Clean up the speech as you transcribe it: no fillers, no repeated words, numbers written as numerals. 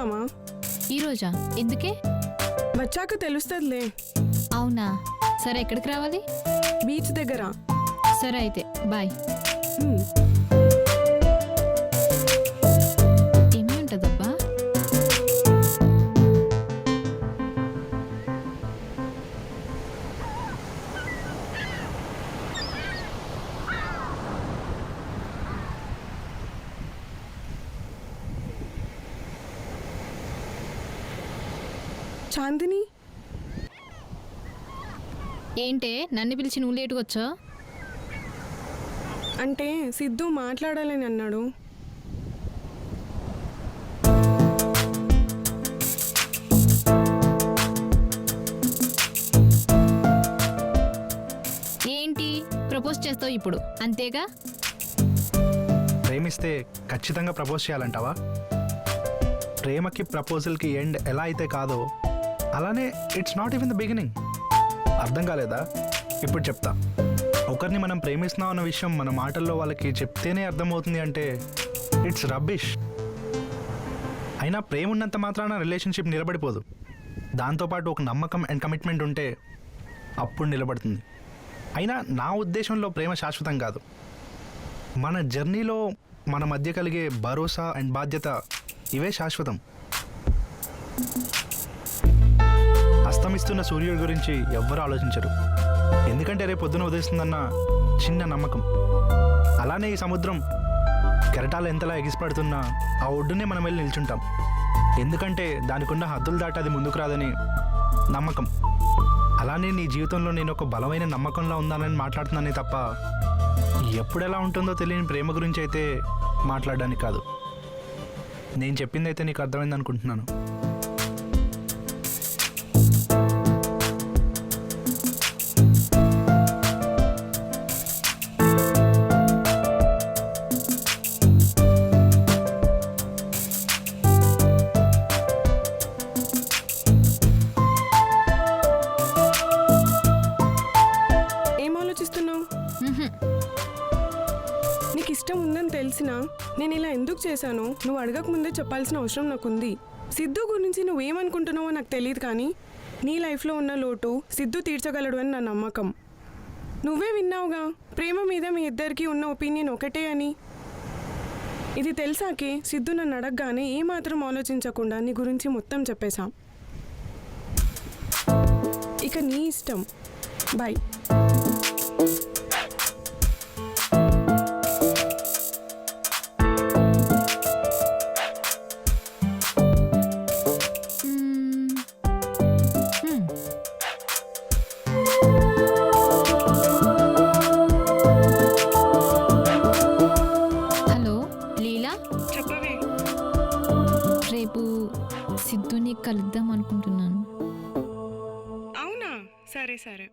వద్దామా? ఈరోజా? ఎందుకే? వచ్చాక తెలుస్తుందిలే. అవునా? సరే, ఎక్కడికి రావాలి? బీచ్ దగ్గర. సరే అయితే బాయ్. ఏమి ఉంటుందబ్బా? చాందిని, ఏంటే నన్ను పిలిచి నువ్వు లేటుగా వచ్చా? అంటే సిద్ధు మాట్లాడాలని అన్నాడు. ఏంటి ప్రపోజ్ చేస్తావు ఇప్పుడు, అంతేగా? ప్రేమిస్తే ఖచ్చితంగా ప్రపోజ్ చేయాలంటావా? ప్రేమకి ప్రపోజల్కి ఎండ్ ఎలా అయితే కాదో అలానే it's not even the beginning. అర్థం కాలేదా? ఇప్పుడు చెప్తా. ఒకరిని మనం ప్రేమిస్తున్నాం అన్న విషయం మన మాటల్లో వాళ్ళకి చెప్తేనే అర్థమవుతుంది అంటే ఇట్స్ రబ్బిష్. అయినా ప్రేమ ఉన్నంత మాత్రాన రిలేషన్షిప్ నిలబడిపోదు. దాంతోపాటు ఒక నమ్మకం అండ్ కమిట్మెంట్ ఉంటే అప్పుడు నిలబడుతుంది. అయినా నా ఉద్దేశంలో ప్రేమ శాశ్వతం కాదు. మన జర్నీలో మన మధ్య కలిగే భరోసా అండ్ బాధ్యత ఇవే శాశ్వతం. అస్తమిస్తున్న సూర్యుడి గురించి ఎవ్వరూ ఆలోచించరు, ఎందుకంటే రేపు పొద్దున ఉదయిస్తుందన్న చిన్న నమ్మకం. అలానే ఈ సముద్రం కెరటాలు ఎంతలా ఎగిసిపడుతున్నా ఆ ఒడ్డునే మనం వెళ్ళి నిల్చుంటాం, ఎందుకంటే దానికున్న హద్దులు దాటి అది ముందుకు రాదని నమ్మకం. అలానే నీ జీవితంలో నేను ఒక బలమైన నమ్మకంలో ఉందానని మాట్లాడుతున్నానే తప్ప ఎప్పుడెలా ఉంటుందో తెలియని ప్రేమ గురించి అయితే మాట్లాడడానికి కాదు. నేను చెప్పింది అయితే నీకు అర్థమైంది అనుకుంటున్నాను. ఏం ఆలోచిస్తున్నావు? నీకు ఇష్టం ఉందని తెలిసినా నేను ఇలా ఎందుకు చేశానో నువ్వు అడగక ముందే చెప్పాల్సిన అవసరం నాకుంది. సిద్ధు గురించి నువ్వేమనుకుంటున్నావో నాకు తెలియదు, కానీ నీ లైఫ్లో ఉన్న లోటు సిద్ధు తీర్చగలడు అని నా నమ్మకం. నువ్వే విన్నావుగా, ప్రేమ మీద మీ ఇద్దరికీ ఉన్న ఒపీనియన్ ఒకటే అని. ఇది తెలిసాకే సిద్ధు నన్ను అడగగానే ఏమాత్రం ఆలోచించకుండా నీ గురించి మొత్తం చెప్పేశాం. ఇక నీ ఇష్టం. బాయ్. హలో లీలా, చెప్పవే. రేపు సిద్ధుని కలుద్దాం అనుకుంటున్నాను. అవునా? సరే సరే.